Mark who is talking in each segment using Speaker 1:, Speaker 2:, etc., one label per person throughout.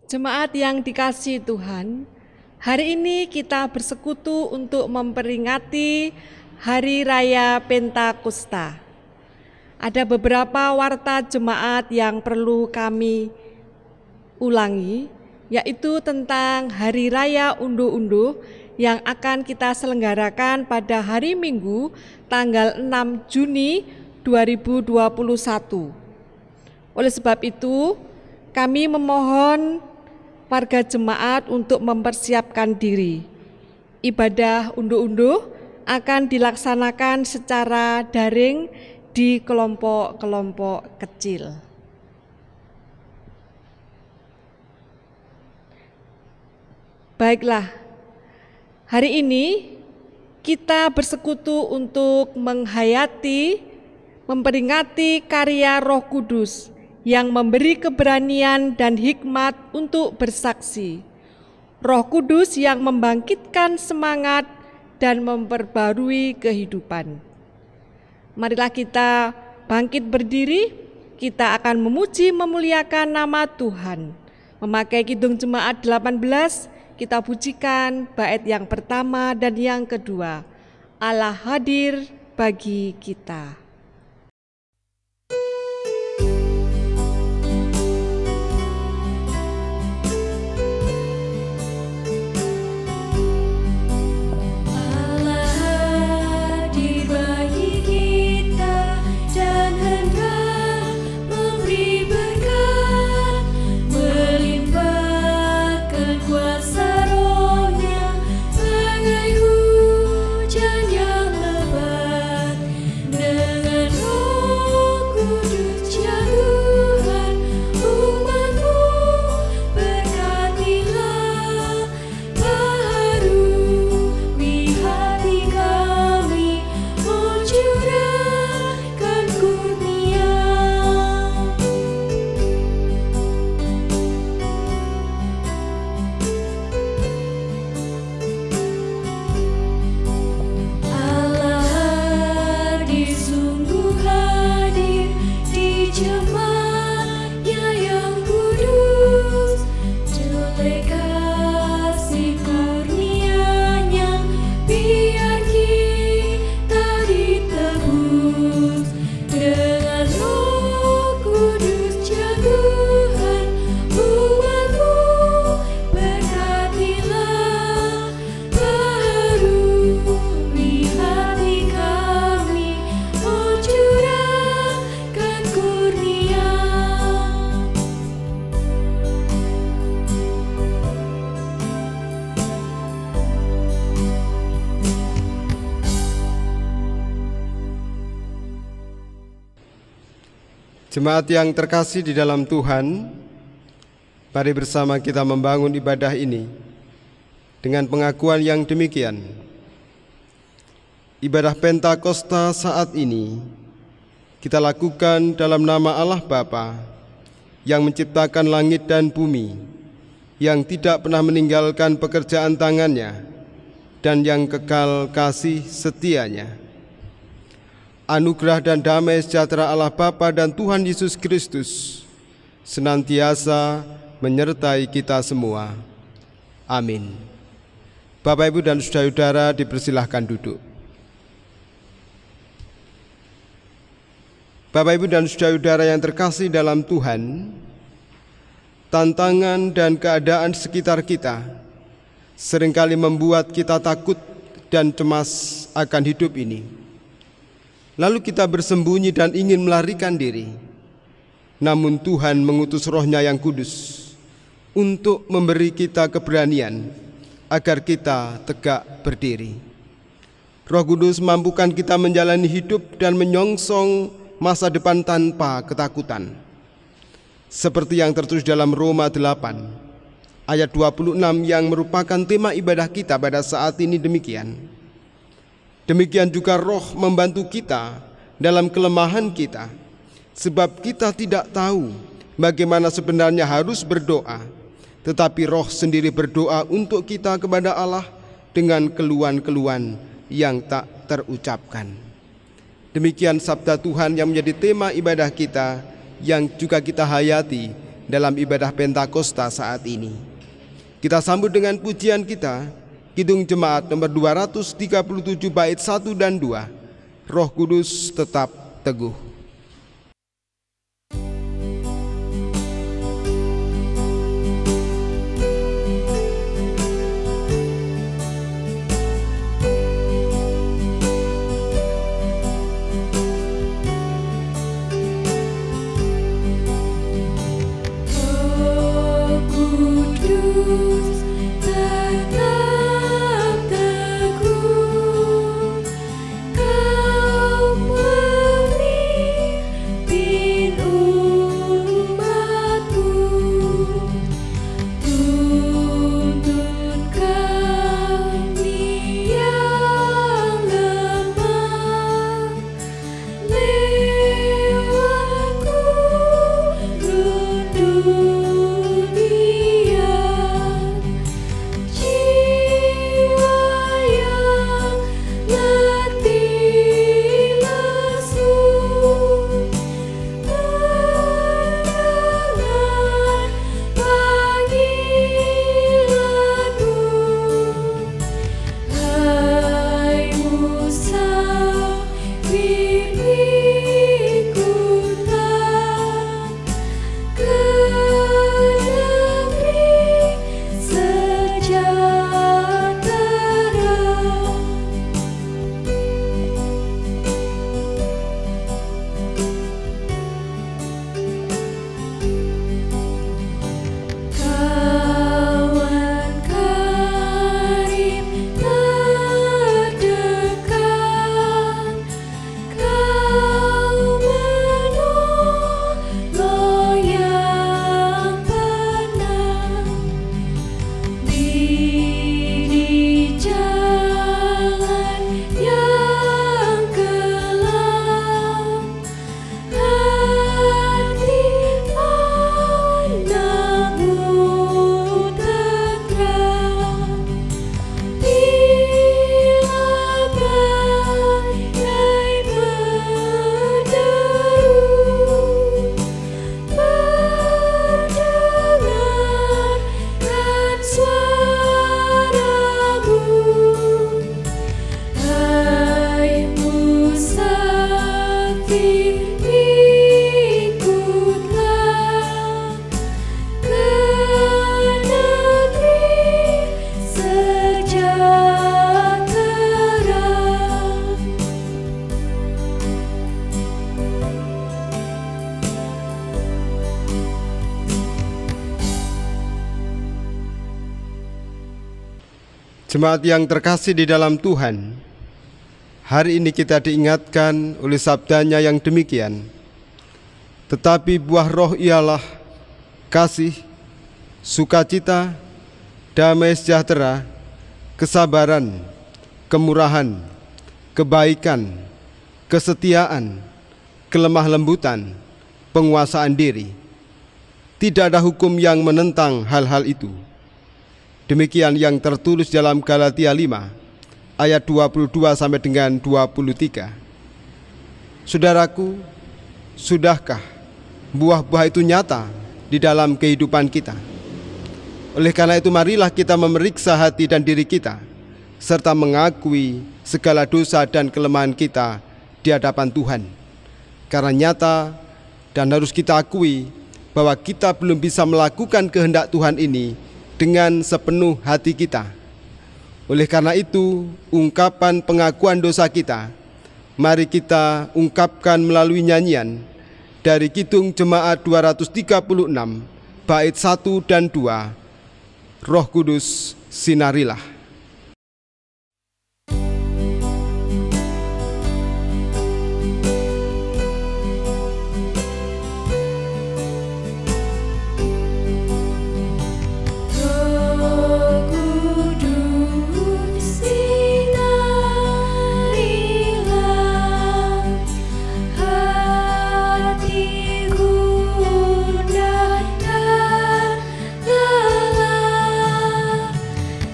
Speaker 1: Jemaat yang dikasihi Tuhan, hari ini kita bersekutu untuk memperingati Hari Raya Pentakosta. Ada beberapa warta jemaat yang perlu kami ulangi, yaitu tentang Hari Raya Unduh-Unduh yang akan kita selenggarakan pada hari Minggu tanggal 6 Juni 2021. Oleh sebab itu, kami memohon warga jemaat untuk mempersiapkan diri. Ibadah unduh-unduh akan dilaksanakan secara daring di kelompok-kelompok kecil. Baiklah, hari ini kita bersekutu untuk memperingati karya Roh Kudus yang memberi keberanian dan hikmat untuk bersaksi. Roh Kudus yang membangkitkan semangat dan memperbarui kehidupan. Marilah kita bangkit berdiri, kita akan memuji memuliakan nama Tuhan. Memakai kidung jemaat 18, kita pujikan bait yang pertama dan yang kedua. Allah hadir bagi kita.
Speaker 2: Jemaat yang terkasih di dalam Tuhan, mari bersama kita membangun ibadah ini dengan pengakuan yang demikian. Ibadah Pentakosta saat ini kita lakukan dalam nama Allah Bapa yang menciptakan langit dan bumi, yang tidak pernah meninggalkan pekerjaan tangannya dan yang kekal kasih setianya. Anugerah dan damai sejahtera Allah Bapa dan Tuhan Yesus Kristus senantiasa menyertai kita semua. Amin. Bapak, Ibu, dan saudara-saudara dipersilahkan duduk. Bapak, Ibu, dan saudara-saudara yang terkasih dalam Tuhan, tantangan dan keadaan sekitar kita seringkali membuat kita takut dan cemas akan hidup ini. Lalu kita bersembunyi dan ingin melarikan diri. Namun Tuhan mengutus Roh-Nya yang kudus untuk memberi kita keberanian agar kita tegak berdiri. Roh Kudus mampukan kita menjalani hidup dan menyongsong masa depan tanpa ketakutan. Seperti yang tertulis dalam Roma 8 ayat 26 yang merupakan tema ibadah kita pada saat ini demikian. Demikian juga Roh membantu kita dalam kelemahan kita, sebab kita tidak tahu bagaimana sebenarnya harus berdoa, tetapi Roh sendiri berdoa untuk kita kepada Allah dengan keluhan-keluhan yang tak terucapkan. Demikian sabda Tuhan yang menjadi tema ibadah kita, yang juga kita hayati dalam ibadah Pentakosta saat ini. Kita sambut dengan pujian kita, Kidung Jemaat nomor 237 bait 1 dan 2, Roh Kudus tetap teguh. Jemaat yang terkasih di dalam Tuhan, hari ini kita diingatkan oleh sabdanya yang demikian. Tetapi buah roh ialah kasih, sukacita, damai sejahtera, kesabaran, kemurahan, kebaikan, kesetiaan, kelemah lembutan, penguasaan diri. Tidak ada hukum yang menentang hal-hal itu. Demikian yang tertulis dalam Galatia 5 ayat 22 sampai dengan 23. Saudaraku, sudahkah buah-buah itu nyata di dalam kehidupan kita? Oleh karena itu marilah kita memeriksa hati dan diri kita, serta mengakui segala dosa dan kelemahan kita di hadapan Tuhan. Karena nyata dan harus kita akui bahwa kita belum bisa melakukan kehendak Tuhan ini dengan sepenuh hati kita. Oleh karena itu, ungkapan pengakuan dosa kita, mari kita ungkapkan melalui nyanyian dari Kidung Jemaat 236, bait 1 dan 2, Roh Kudus sinarilah.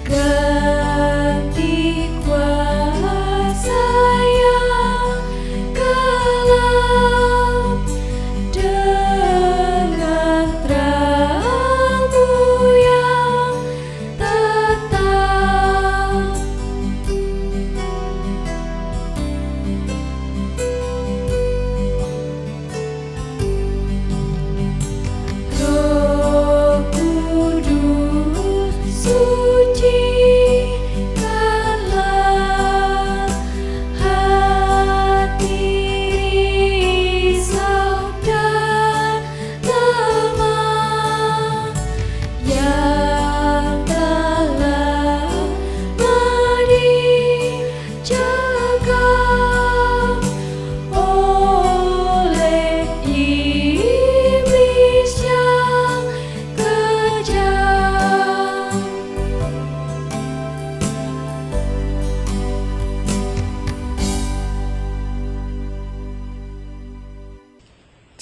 Speaker 3: Good.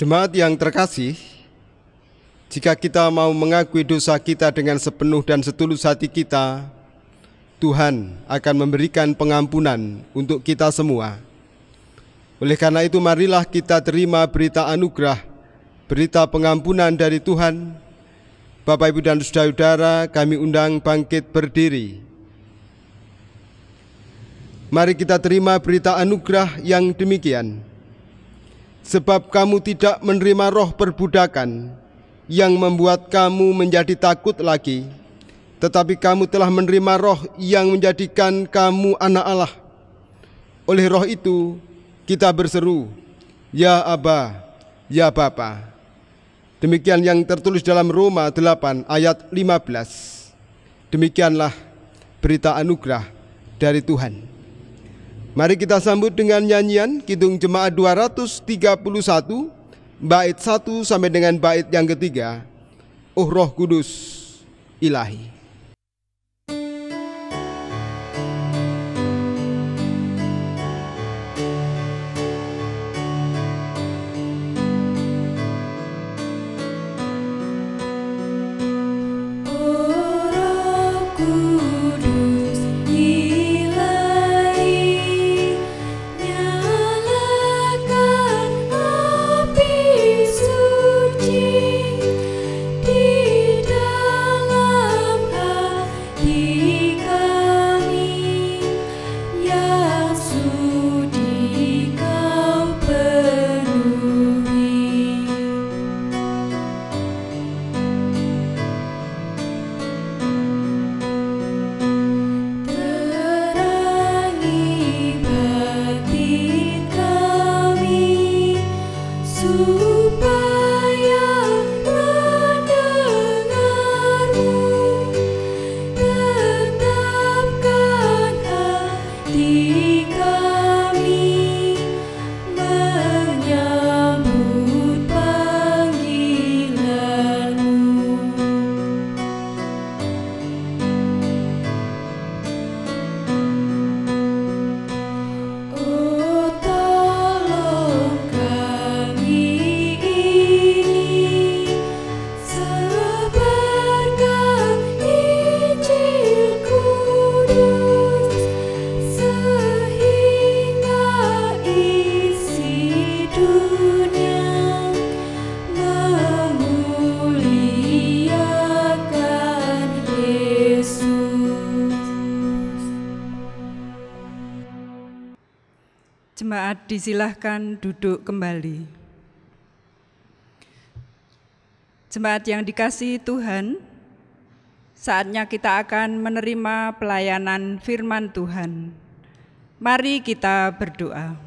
Speaker 2: Jemaat yang terkasih, jika kita mau mengakui dosa kita dengan sepenuh dan setulus hati kita, Tuhan akan memberikan pengampunan untuk kita semua. Oleh karena itu, marilah kita terima berita anugerah, berita pengampunan dari Tuhan. Bapak, Ibu, dan saudara-saudara, kami undang bangkit berdiri. Mari kita terima berita anugerah yang demikian. Sebab kamu tidak menerima roh perbudakan yang membuat kamu menjadi takut lagi, tetapi kamu telah menerima roh yang menjadikan kamu anak Allah. Oleh roh itu kita berseru, Ya Aba, Ya Bapa. Demikian yang tertulis dalam Roma 8 ayat 15. Demikianlah berita anugerah dari Tuhan. Mari kita sambut dengan nyanyian Kidung Jemaat 231, bait 1 sampai dengan bait yang ketiga, Oh Roh Kudus Ilahi.
Speaker 3: Jemaat disilahkan duduk kembali. Jemaat yang dikasihi Tuhan, saatnya kita akan menerima pelayanan firman Tuhan. Mari kita berdoa.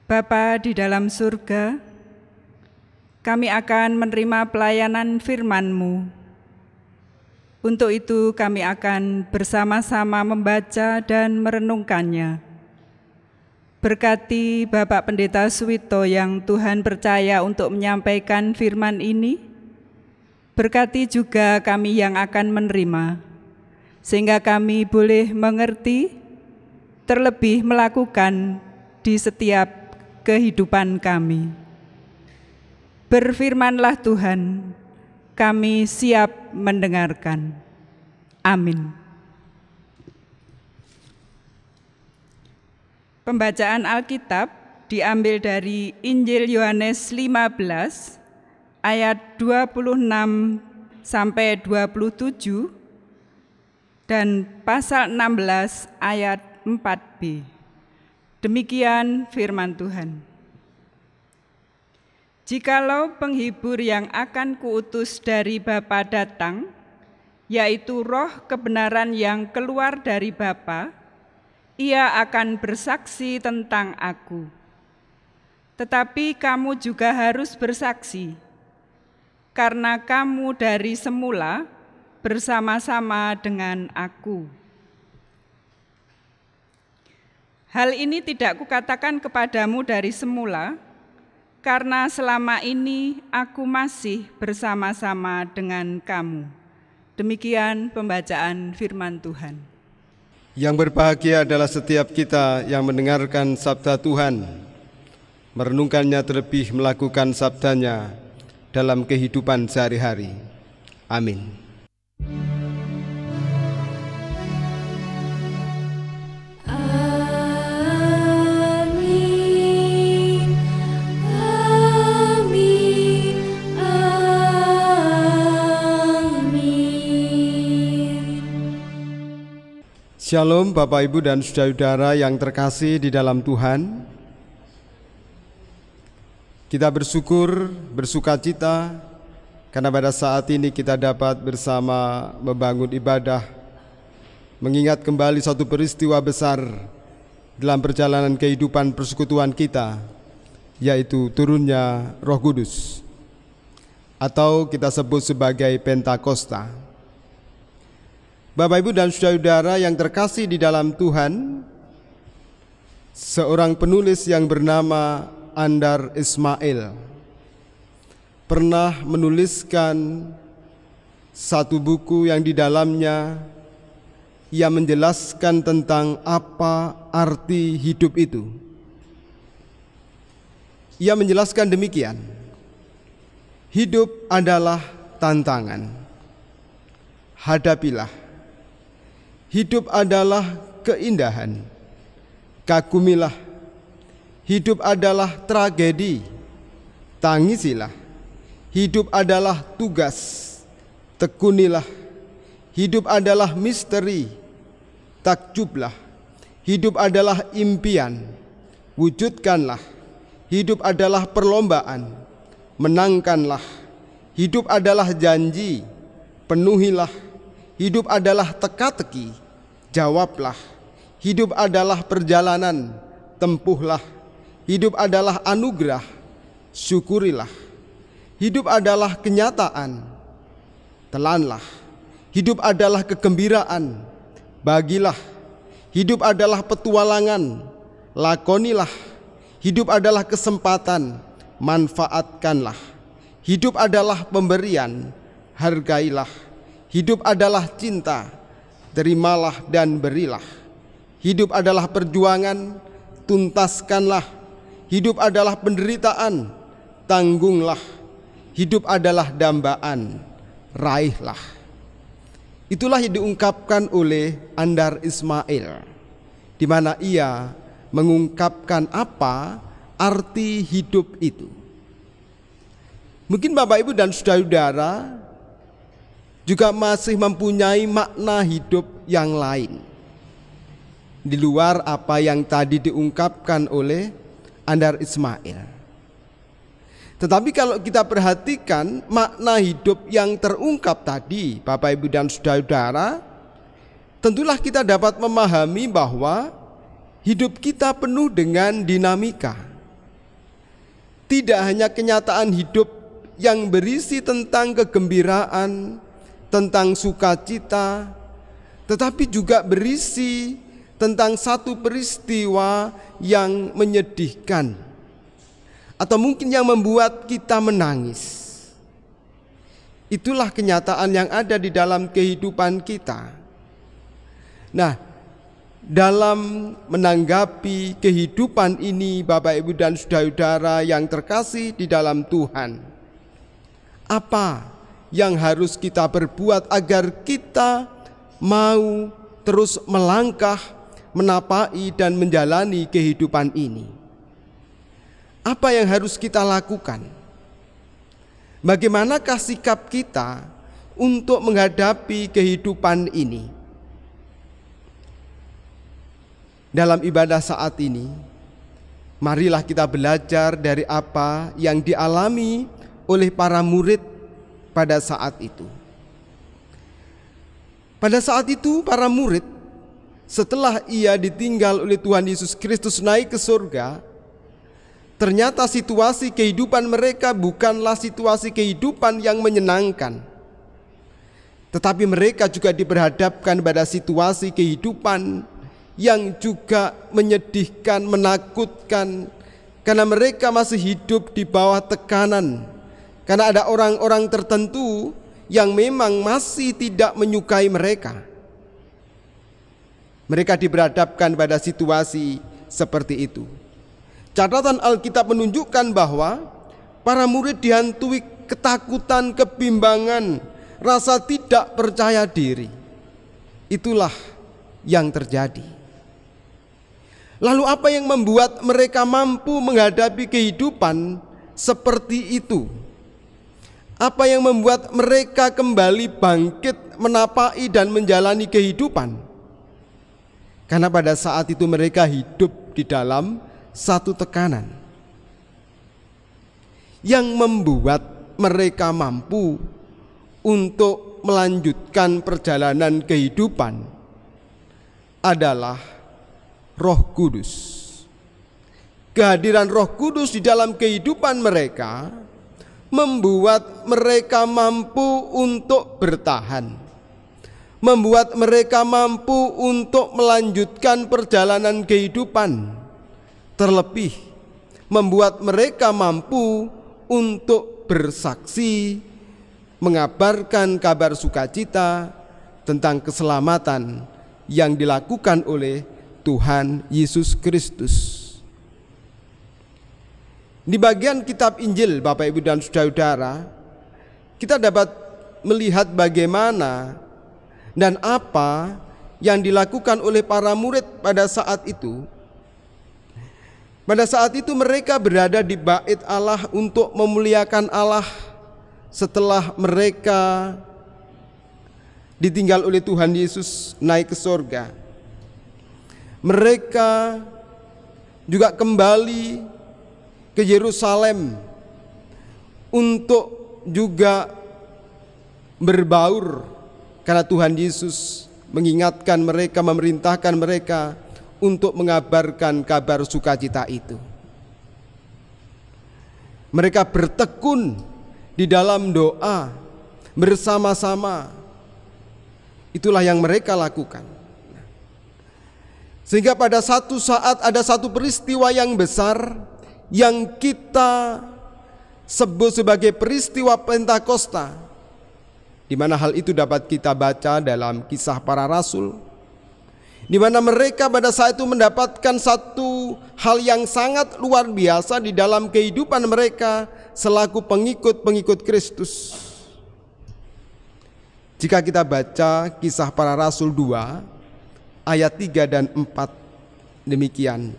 Speaker 3: Bapa di dalam surga, kami akan menerima pelayanan firman-Mu. Untuk itu kami akan bersama-sama membaca dan merenungkannya. Berkati Bapak Pendeta Suwito yang Tuhan percaya untuk menyampaikan firman ini. Berkati juga kami yang akan menerima, sehingga kami boleh mengerti, terlebih melakukan di setiap kehidupan kami. Berfirmanlah Tuhan, kami siap mendengarkan. Amin. Pembacaan Alkitab diambil dari Injil Yohanes 15 ayat 26 sampai 27 dan pasal 16 ayat 4b. Demikian firman Tuhan. Jikalau penghibur yang akan kuutus dari Bapa datang, yaitu roh kebenaran yang keluar dari Bapa, ia akan bersaksi tentang aku. Tetapi kamu juga harus bersaksi, karena kamu dari semula bersama-sama dengan aku. Hal ini tidak kukatakan kepadamu dari semula, karena selama ini aku masih bersama-sama dengan kamu. Demikian pembacaan firman Tuhan.
Speaker 2: Yang berbahagia adalah setiap kita yang mendengarkan sabda Tuhan. merenungkannya terlebih melakukan sabdanya dalam kehidupan sehari-hari. Amin. Shalom Bapak Ibu dan saudara-saudara yang terkasih di dalam Tuhan. Kita bersuka cita karena pada saat ini kita dapat bersama membangun ibadah, mengingat kembali satu peristiwa besar dalam perjalanan kehidupan persekutuan kita, yaitu turunnya Roh Kudus, atau kita sebut sebagai Pentakosta. Bapak, Ibu, dan saudara-saudara yang terkasih di dalam Tuhan, seorang penulis yang bernama Andar Ismail pernah menuliskan satu buku yang di dalamnya ia menjelaskan tentang apa arti hidup itu. Ia menjelaskan demikian: hidup adalah tantangan, hadapilah. Hidup adalah keindahan, kagumilah. Hidup adalah tragedi, tangisilah. Hidup adalah tugas, tekunilah. Hidup adalah misteri, takjublah. Hidup adalah impian, wujudkanlah. Hidup adalah perlombaan, menangkanlah. Hidup adalah janji, penuhilah. Hidup adalah teka-teki, jawablah. Hidup adalah perjalanan, tempuhlah. Hidup adalah anugerah, syukurilah. Hidup adalah kenyataan, telanlah. Hidup adalah kegembiraan, bagilah. Hidup adalah petualangan, lakonilah. Hidup adalah kesempatan, manfaatkanlah. Hidup adalah pemberian, hargailah. Hidup adalah cinta, terimalah dan berilah. Hidup adalah perjuangan, tuntaskanlah. Hidup adalah penderitaan, tanggunglah. Hidup adalah dambaan, raihlah. Itulah yang diungkapkan oleh Andar Ismail, di mana ia mengungkapkan apa arti hidup itu. Mungkin Bapak, Ibu, dan saudara-saudara juga masih mempunyai makna hidup yang lain di luar apa yang tadi diungkapkan oleh Andar Ismail. Tetapi kalau kita perhatikan makna hidup yang terungkap tadi, Bapak, Ibu, dan saudara-saudara, tentulah kita dapat memahami bahwa hidup kita penuh dengan dinamika. Tidak hanya kenyataan hidup yang berisi tentang kegembiraan, tentang sukacita, tetapi juga berisi tentang satu peristiwa yang menyedihkan, atau mungkin yang membuat kita menangis. Itulah kenyataan yang ada di dalam kehidupan kita. Nah, dalam menanggapi kehidupan ini, Bapak, Ibu, dan saudara-saudara yang terkasih di dalam Tuhan, apa yang harus kita perbuat agar kita mau terus melangkah, menapai dan menjalani kehidupan ini? Apa yang harus kita lakukan? Bagaimanakah sikap kita untuk menghadapi kehidupan ini? Dalam ibadah saat ini, marilah kita belajar dari apa yang dialami oleh para murid pada saat itu. Pada saat itu para murid, setelah ia ditinggal oleh Tuhan Yesus Kristus naik ke surga, ternyata situasi kehidupan mereka bukanlah situasi kehidupan yang menyenangkan. Tetapi mereka juga diperhadapkan pada situasi kehidupan yang juga menyedihkan, menakutkan, karena mereka masih hidup di bawah tekanan. Karena ada orang-orang tertentu yang memang masih tidak menyukai mereka. Mereka diperhadapkan pada situasi seperti itu. Catatan Alkitab menunjukkan bahwa para murid dihantui ketakutan, kebimbangan, rasa tidak percaya diri. Itulah yang terjadi. Lalu apa yang membuat mereka mampu menghadapi kehidupan seperti itu? Apa yang membuat mereka kembali bangkit, menapai dan menjalani kehidupan? Karena pada saat itu mereka hidup di dalam satu tekanan yang membuat mereka mampu untuk melanjutkan perjalanan kehidupan adalah Roh Kudus. Kehadiran Roh Kudus di dalam kehidupan mereka membuat mereka mampu untuk bertahan, membuat mereka mampu untuk melanjutkan perjalanan kehidupan, terlebih membuat mereka mampu untuk bersaksi, mengabarkan kabar sukacita tentang keselamatan yang dilakukan oleh Tuhan Yesus Kristus. Di bagian kitab Injil, Bapak Ibu dan Saudara-saudara, kita dapat melihat bagaimana dan apa yang dilakukan oleh para murid pada saat itu. Pada saat itu mereka berada di bait Allah untuk memuliakan Allah setelah mereka ditinggal oleh Tuhan Yesus naik ke sorga. Mereka juga kembali ke Yerusalem untuk juga berbaur, karena Tuhan Yesus mengingatkan mereka, memerintahkan mereka untuk mengabarkan kabar sukacita itu. Mereka bertekun di dalam doa bersama-sama. Itulah yang mereka lakukan. Sehingga pada satu saat ada satu peristiwa yang besar yang kita sebut sebagai peristiwa Pentakosta, di mana hal itu dapat kita baca dalam Kisah Para Rasul, di mana mereka pada saat itu mendapatkan satu hal yang sangat luar biasa di dalam kehidupan mereka selaku pengikut-pengikut Kristus. Jika kita baca Kisah Para Rasul 2 ayat 3 dan 4, demikian.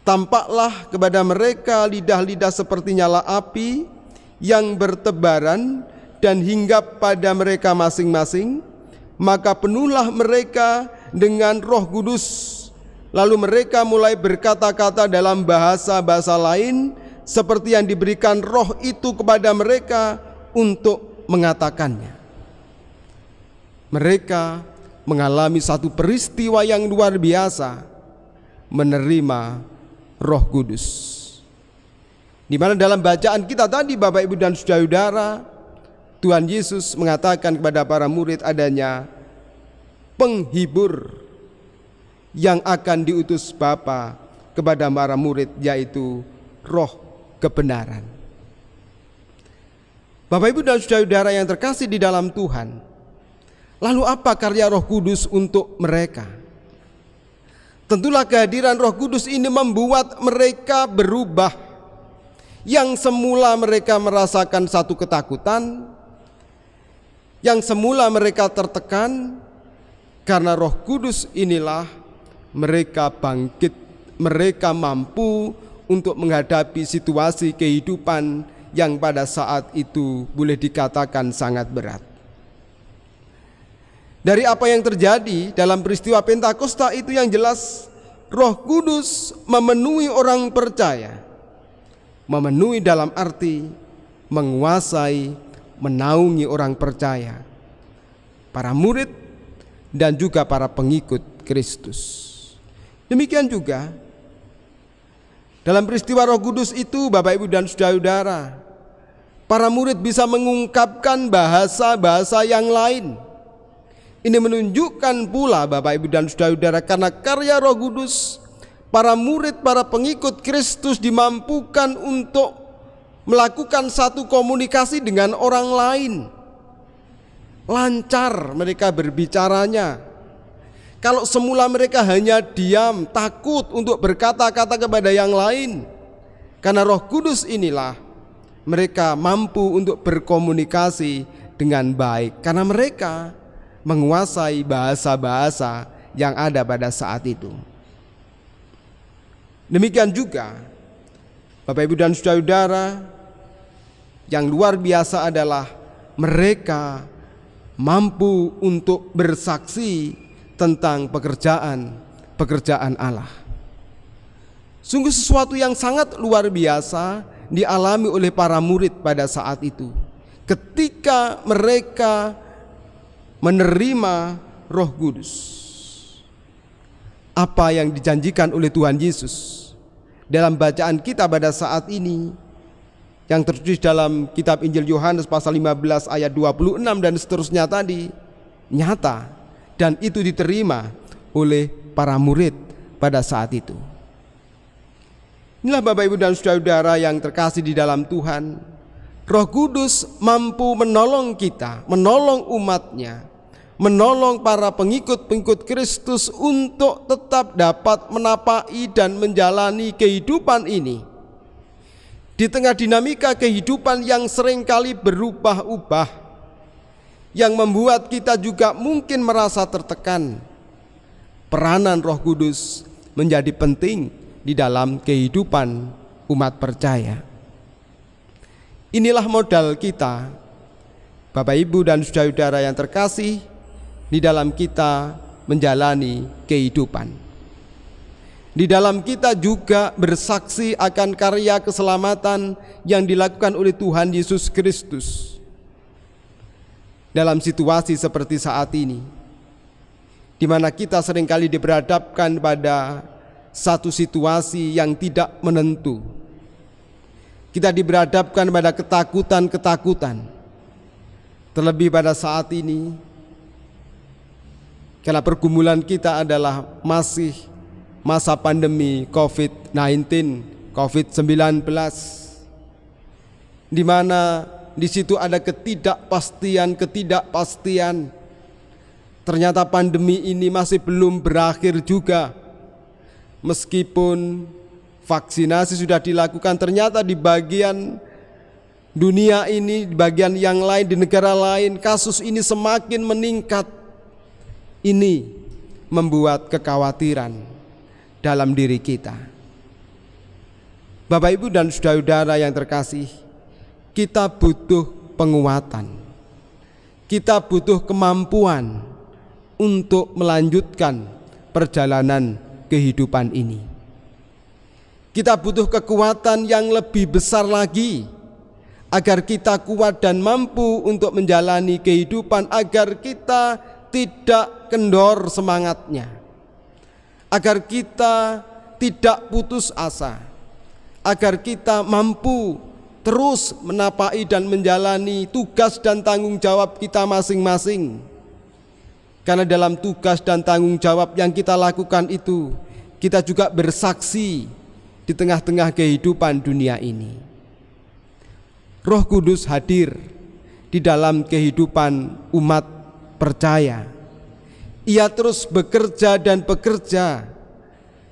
Speaker 2: Tampaklah kepada mereka lidah-lidah seperti nyala api yang bertebaran dan hinggap pada mereka masing-masing, maka penuhlah mereka dengan Roh Kudus. Lalu mereka mulai berkata-kata dalam bahasa-bahasa lain seperti yang diberikan Roh itu kepada mereka untuk mengatakannya. Mereka mengalami satu peristiwa yang luar biasa, menerima Roh Kudus. Di mana dalam bacaan kita tadi, Bapak Ibu dan Saudara-saudara, Tuhan Yesus mengatakan kepada para murid adanya penghibur yang akan diutus Bapa kepada para murid, yaitu Roh kebenaran. Bapak Ibu dan Saudara-saudara yang terkasih di dalam Tuhan, lalu apa karya Roh Kudus untuk mereka? Tentulah kehadiran Roh Kudus ini membuat mereka berubah. Yang semula mereka merasakan satu ketakutan, yang semula mereka tertekan, karena Roh Kudus inilah mereka bangkit, mereka mampu untuk menghadapi situasi kehidupan yang pada saat itu boleh dikatakan sangat berat. Dari apa yang terjadi dalam peristiwa Pentakosta itu yang jelas, Roh Kudus memenuhi orang percaya. Memenuhi dalam arti menguasai, menaungi orang percaya, para murid dan juga para pengikut Kristus. Demikian juga dalam peristiwa Roh Kudus itu, Bapak Ibu dan Saudara-saudara, para murid bisa mengungkapkan bahasa-bahasa yang lain. Ini menunjukkan pula, Bapak Ibu dan Saudara-saudara, karena karya Roh Kudus, para murid, para pengikut Kristus dimampukan untuk melakukan satu komunikasi dengan orang lain. Lancar mereka berbicaranya. Kalau semula mereka hanya diam, takut untuk berkata-kata kepada yang lain, karena Roh Kudus inilah mereka mampu untuk berkomunikasi dengan baik, karena mereka menguasai bahasa-bahasa yang ada pada saat itu. Demikian juga Bapak, Ibu, dan saudara-saudara, yang luar biasa adalah mereka mampu untuk bersaksi tentang pekerjaan Allah. Sungguh sesuatu yang sangat luar biasa dialami oleh para murid pada saat itu, ketika mereka menerima Roh Kudus. Apa yang dijanjikan oleh Tuhan Yesus dalam bacaan kita pada saat ini, yang tertulis dalam kitab Injil Yohanes pasal 15 ayat 26 dan seterusnya tadi, nyata dan itu diterima oleh para murid pada saat itu. Inilah Bapak, Ibu, dan saudara-saudara yang terkasih di dalam Tuhan, Roh Kudus mampu menolong kita, menolong umatnya, menolong para pengikut-pengikut Kristus untuk tetap dapat menapai dan menjalani kehidupan ini di tengah dinamika kehidupan yang seringkali berubah-ubah, yang membuat kita juga mungkin merasa tertekan. Peranan Roh Kudus menjadi penting di dalam kehidupan umat percaya. Inilah modal kita, Bapak, Ibu, dan saudara-saudara yang terkasih, di dalam kita menjalani kehidupan. Di dalam kita juga bersaksi akan karya keselamatan yang dilakukan oleh Tuhan Yesus Kristus. Dalam situasi seperti saat ini, di mana kita seringkali diberhadapkan pada satu situasi yang tidak menentu, kita diberhadapkan pada ketakutan-ketakutan, terlebih pada saat ini, karena pergumulan kita adalah masih masa pandemi COVID-19, COVID-19, di mana di situ ada ketidakpastian. Ternyata pandemi ini masih belum berakhir juga. Meskipun vaksinasi sudah dilakukan, ternyata di bagian dunia ini, di bagian yang lain, di negara lain, kasus ini semakin meningkat. Ini membuat kekhawatiran dalam diri kita. Bapak, Ibu, dan saudara-saudara yang terkasih, kita butuh penguatan, kita butuh kemampuan untuk melanjutkan perjalanan kehidupan ini. Kita butuh kekuatan yang lebih besar lagi, agar kita kuat dan mampu untuk menjalani kehidupan, agar kita tidak kendor semangatnya, agar kita tidak putus asa, agar kita mampu terus menapai dan menjalani tugas dan tanggung jawab kita masing-masing. Karena dalam tugas dan tanggung jawab yang kita lakukan itu, kita juga bersaksi di tengah-tengah kehidupan dunia ini. Roh Kudus hadir di dalam kehidupan umat percaya. Ia terus bekerja dan bekerja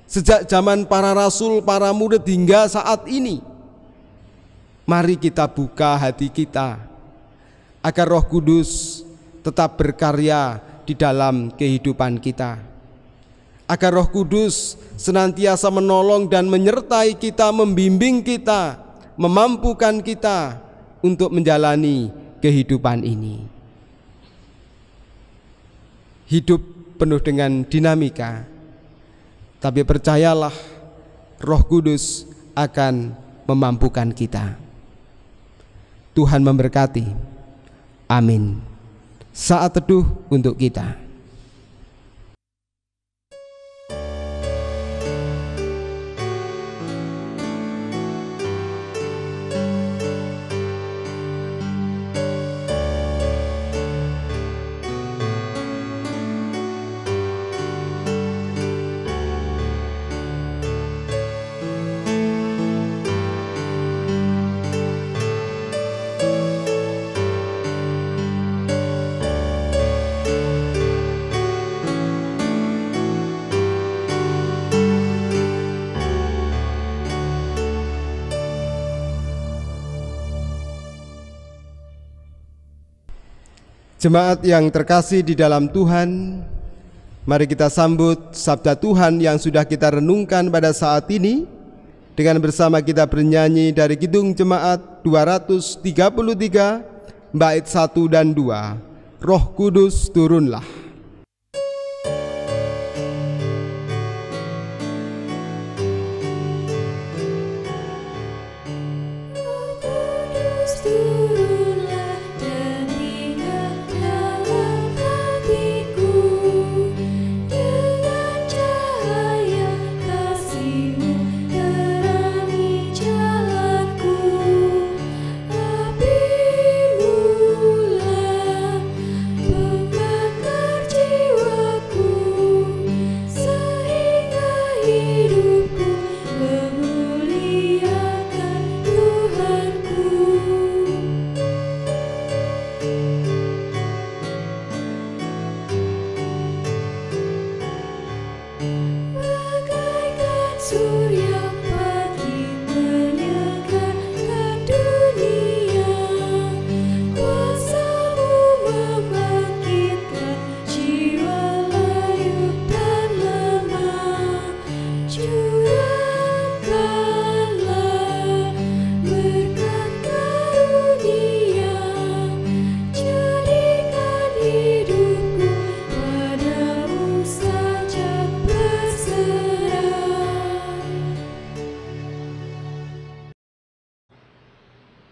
Speaker 2: sejak zaman para rasul, para murid hingga saat ini. Mari kita buka hati kita agar Roh Kudus tetap berkarya di dalam kehidupan kita, agar Roh Kudus senantiasa menolong dan menyertai kita, membimbing kita, memampukan kita untuk menjalani kehidupan ini. Hidup penuh dengan dinamika, tapi percayalah, Roh Kudus akan memampukan kita. Tuhan memberkati. Amin. Saat teduh untuk kita. Jemaat yang terkasih di dalam Tuhan, mari kita sambut sabda Tuhan yang sudah kita renungkan pada saat ini dengan bersama kita bernyanyi dari Kidung Jemaat 233 bait 1 dan 2. Roh Kudus turunlah.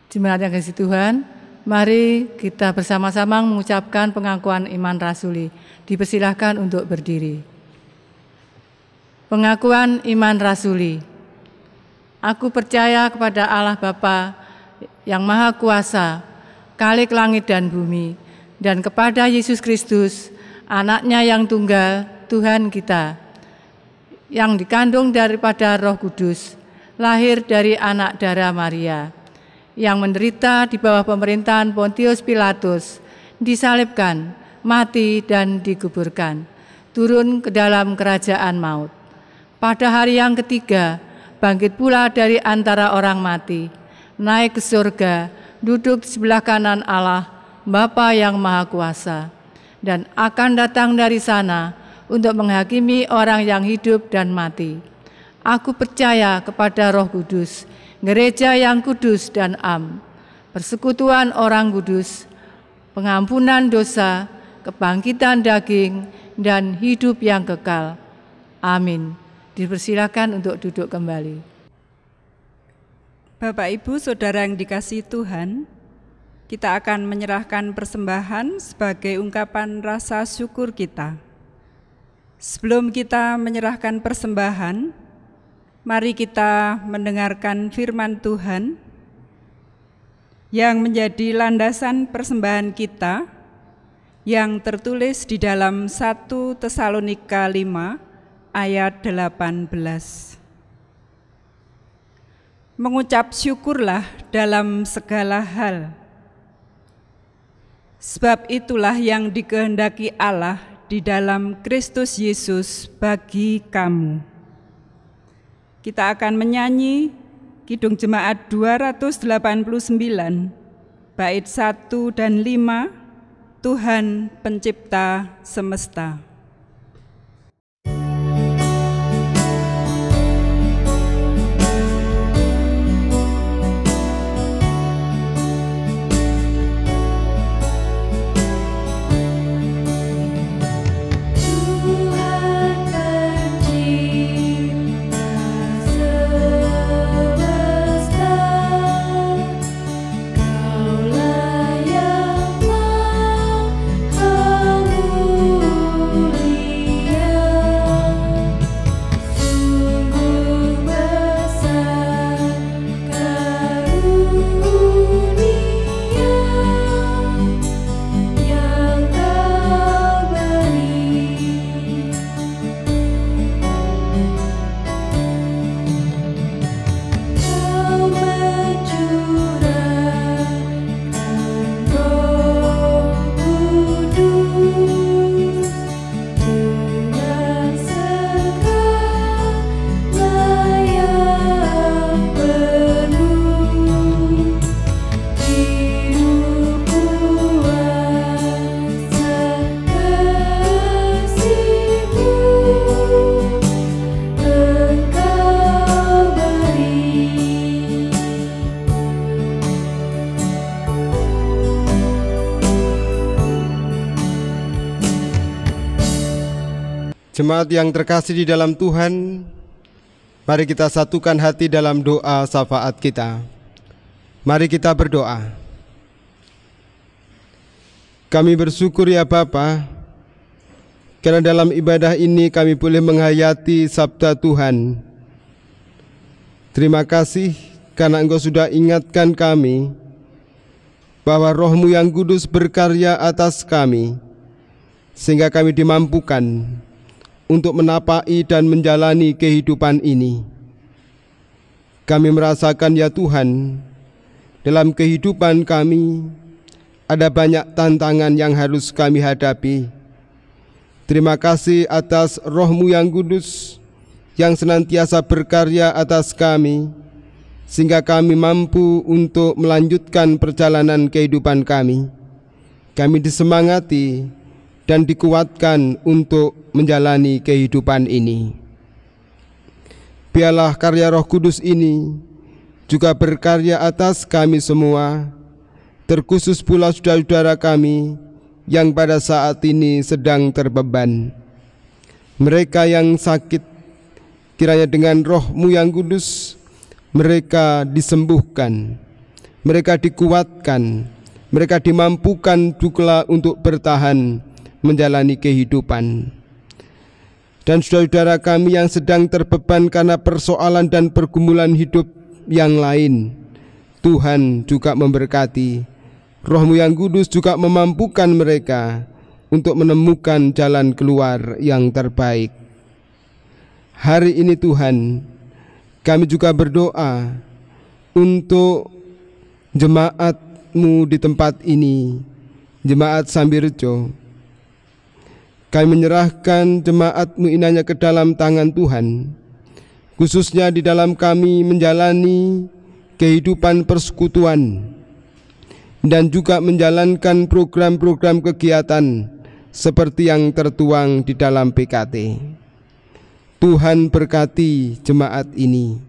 Speaker 4: Jemaat yang kasih Tuhan, mari kita bersama-sama mengucapkan pengakuan iman rasuli. Dipersilahkan untuk berdiri. Pengakuan iman rasuli. Aku percaya kepada Allah Bapa yang Maha Kuasa, Khalik langit dan bumi, dan kepada Yesus Kristus, Anaknya yang tunggal, Tuhan kita, yang dikandung daripada Roh Kudus, lahir dari anak darah Maria, yang menderita di bawah pemerintahan Pontius Pilatus, disalibkan, mati dan dikuburkan, turun ke dalam kerajaan maut. Pada hari yang ketiga, bangkit pula dari antara orang mati, naik ke surga, duduk di sebelah kanan Allah, Bapa yang Maha Kuasa, dan akan datang dari sana untuk menghakimi orang yang hidup dan mati. Aku percaya kepada Roh Kudus, gereja yang kudus dan am, persekutuan orang kudus, pengampunan dosa, kebangkitan daging, dan hidup yang kekal. Amin. Dipersilakan untuk duduk kembali.
Speaker 3: Bapak, Ibu, Saudara yang dikasihi Tuhan, kita akan menyerahkan persembahan sebagai ungkapan rasa syukur kita. Sebelum kita menyerahkan persembahan, mari kita mendengarkan firman Tuhan yang menjadi landasan persembahan kita yang tertulis di dalam 1 Tesalonika 5 ayat 18. Mengucap syukurlah dalam segala hal, sebab itulah yang dikehendaki Allah di dalam Kristus Yesus bagi kamu. Kita akan menyanyi Kidung Jemaat 289, bait 1 dan 5, Tuhan Pencipta Semesta.
Speaker 5: Kau
Speaker 2: Jemaat yang terkasih di dalam Tuhan, mari kita satukan hati dalam doa syafaat kita. Mari kita berdoa. Kami bersyukur ya Bapa, karena dalam ibadah ini kami boleh menghayati sabda Tuhan. Terima kasih karena Engkau sudah ingatkan kami bahwa Roh-Mu yang kudus berkarya atas kami, sehingga kami dimampukan untuk menapai dan menjalani kehidupan ini. Kami merasakan ya Tuhan, dalam kehidupan kami ada banyak tantangan yang harus kami hadapi. Terima kasih atas Roh-Mu yang kudus yang senantiasa berkarya atas kami, sehingga kami mampu untuk melanjutkan perjalanan kehidupan kami. Kami disemangati dan dikuatkan untuk menjalani kehidupan ini. Biarlah karya Roh Kudus ini juga berkarya atas kami semua, terkhusus pula saudara-saudara kami yang pada saat ini sedang terbeban. Mereka yang sakit, kiranya dengan Roh-Mu yang kudus mereka disembuhkan, mereka dikuatkan, mereka dimampukan juga untuk bertahan menjalani kehidupan. Dan saudara-saudara kami yang sedang terbeban karena persoalan dan pergumulan hidup yang lain, Tuhan juga memberkati. Roh-Mu yang kudus juga memampukan mereka untuk menemukan jalan keluar yang terbaik. Hari ini Tuhan, kami juga berdoa untuk jemaat-Mu di tempat ini, jemaat Sambirejo. Kami menyerahkan jemaat-Mu ini hanya ke dalam tangan Tuhan, khususnya di dalam kami menjalani kehidupan persekutuan dan juga menjalankan program-program kegiatan seperti yang tertuang di dalam PKT. Tuhan berkati jemaat ini,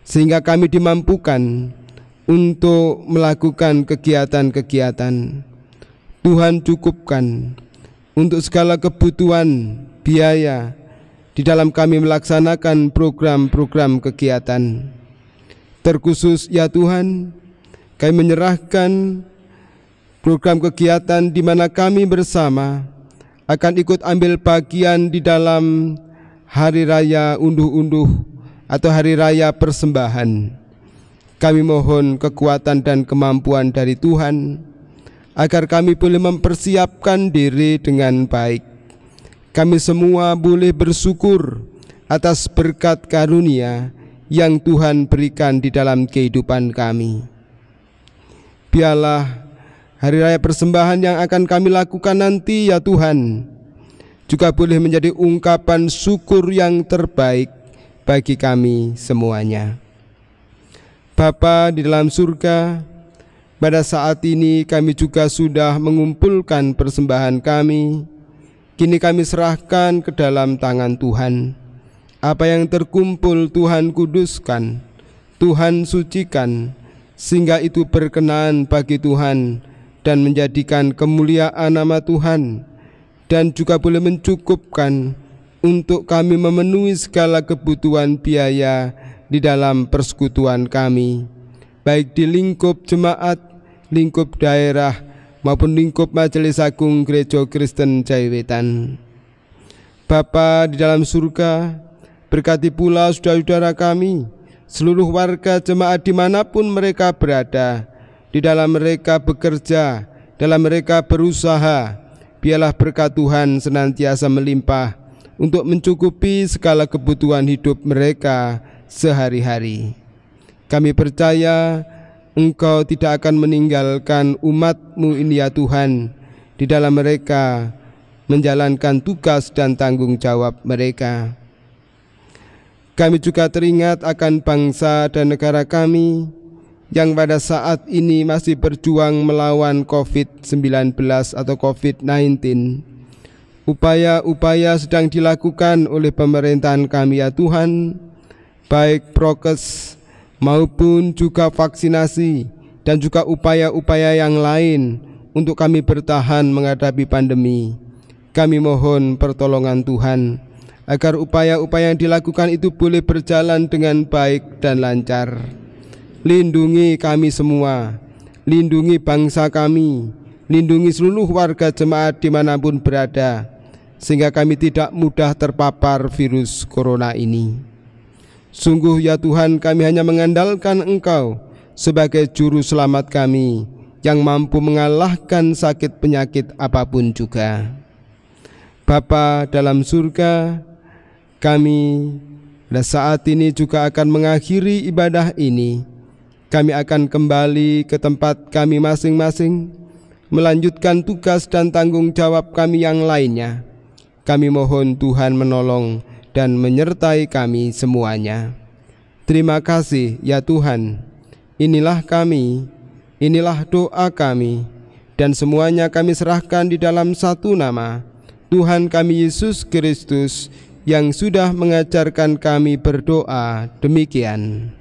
Speaker 2: sehingga kami dimampukan untuk melakukan kegiatan-kegiatan. Tuhan cukupkan untuk segala kebutuhan biaya di dalam kami melaksanakan program-program kegiatan. Terkhusus ya Tuhan, kami menyerahkan program kegiatan di mana kami bersama akan ikut ambil bagian di dalam Hari Raya Unduh-Unduh atau Hari Raya Persembahan. Kami mohon kekuatan dan kemampuan dari Tuhan agar kami boleh mempersiapkan diri dengan baik. Kami semua boleh bersyukur atas berkat karunia yang Tuhan berikan di dalam kehidupan kami. Biarlah Hari Raya Persembahan yang akan kami lakukan nanti ya Tuhan juga boleh menjadi ungkapan syukur yang terbaik bagi kami semuanya. Bapa di dalam surga, pada saat ini kami juga sudah mengumpulkan persembahan kami. Kini kami serahkan ke dalam tangan Tuhan. Apa yang terkumpul Tuhan kuduskan, Tuhan sucikan, sehingga itu berkenan bagi Tuhan dan menjadikan kemuliaan nama Tuhan, dan juga boleh mencukupkan untuk kami memenuhi segala kebutuhan biaya di dalam persekutuan kami, baik di lingkup jemaat, lingkup daerah, maupun lingkup Majelis Agung Gereja Kristen Jaiwetan. Bapa di dalam surga, berkati pula saudara-saudara kami, seluruh warga jemaat dimanapun mereka berada, di dalam mereka bekerja, dalam mereka berusaha. Biarlah berkat Tuhan senantiasa melimpah untuk mencukupi segala kebutuhan hidup mereka sehari-hari. Kami percaya Engkau tidak akan meninggalkan umat-Mu ini ya Tuhan, di dalam mereka menjalankan tugas dan tanggung jawab mereka. Kami juga teringat akan bangsa dan negara kami yang pada saat ini masih berjuang melawan COVID-19 atau COVID-19. Upaya-upaya sedang dilakukan oleh pemerintahan kami ya Tuhan, baik prokes maupun juga vaksinasi dan juga upaya-upaya yang lain untuk kami bertahan menghadapi pandemi. Kami mohon pertolongan Tuhan agar upaya-upaya yang dilakukan itu boleh berjalan dengan baik dan lancar. Lindungi kami semua, lindungi bangsa kami, lindungi seluruh warga jemaat dimanapun berada, sehingga kami tidak mudah terpapar virus corona ini. Sungguh ya Tuhan, kami hanya mengandalkan Engkau sebagai juru selamat kami, yang mampu mengalahkan sakit penyakit apapun juga. Bapa dalam surga, kami pada saat ini juga akan mengakhiri ibadah ini. Kami akan kembali ke tempat kami masing-masing, melanjutkan tugas dan tanggung jawab kami yang lainnya. Kami mohon Tuhan menolong dan menyertai kami semuanya. Terima kasih ya Tuhan. Inilah kami, inilah doa kami, dan semuanya kami serahkan di dalam satu nama, Tuhan kami Yesus Kristus, yang sudah mengajarkan kami berdoa demikian.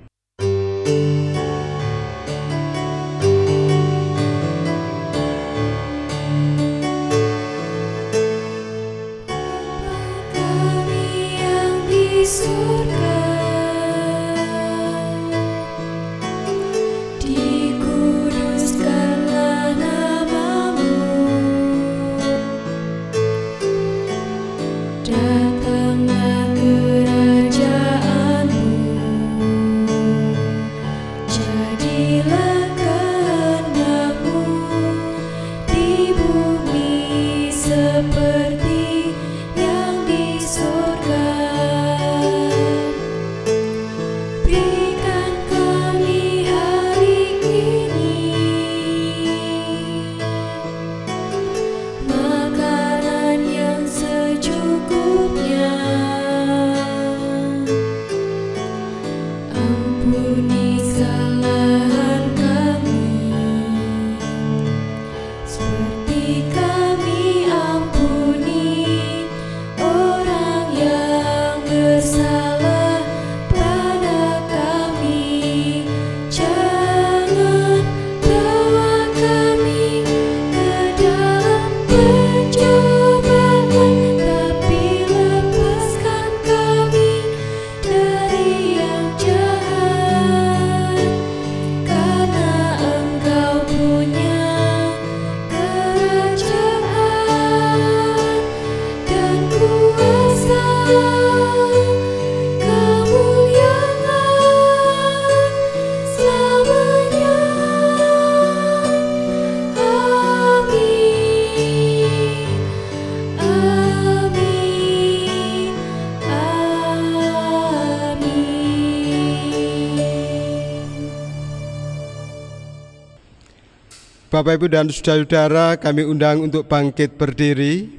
Speaker 2: Bapak, Ibu, dan saudara-saudara, kami undang untuk bangkit berdiri.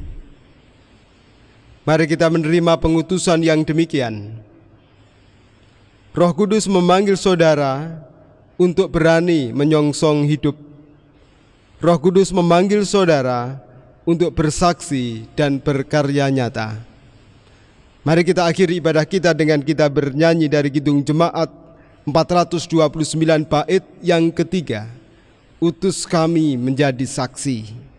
Speaker 2: Mari kita menerima pengutusan yang demikian. Roh Kudus memanggil saudara untuk berani menyongsong hidup. Roh Kudus memanggil saudara untuk bersaksi dan berkarya nyata. Mari kita akhiri ibadah kita dengan kita bernyanyi dari Kidung Jemaat 429 bait yang ketiga. Utus kami menjadi saksi.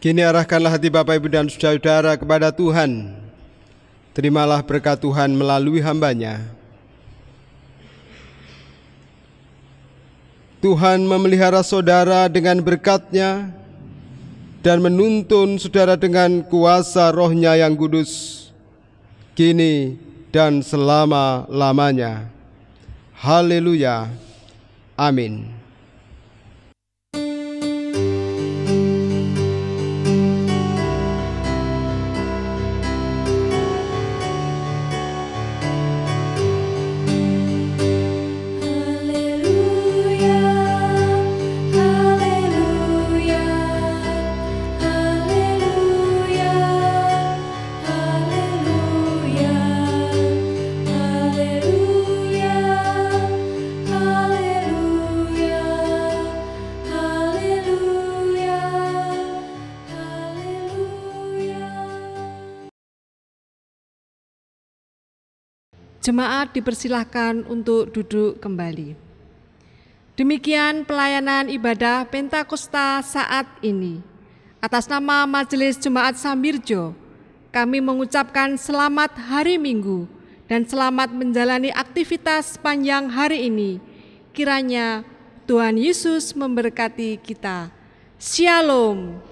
Speaker 2: Kini arahkanlah hati Bapak, Ibu, dan saudara-saudara kepada Tuhan. Terimalah berkat Tuhan melalui hamba-Nya. Tuhan memelihara saudara dengan berkat-Nya dan menuntun saudara dengan kuasa Roh-Nya yang kudus, kini dan selama-lamanya. Haleluya. Amin.
Speaker 1: Jemaat dipersilahkan untuk duduk kembali. Demikian pelayanan ibadah Pentakosta saat ini. Atas nama Majelis Jemaat Sambirjo, kami mengucapkan selamat hari Minggu dan selamat menjalani aktivitas sepanjang hari ini. Kiranya Tuhan Yesus memberkati kita. Shalom.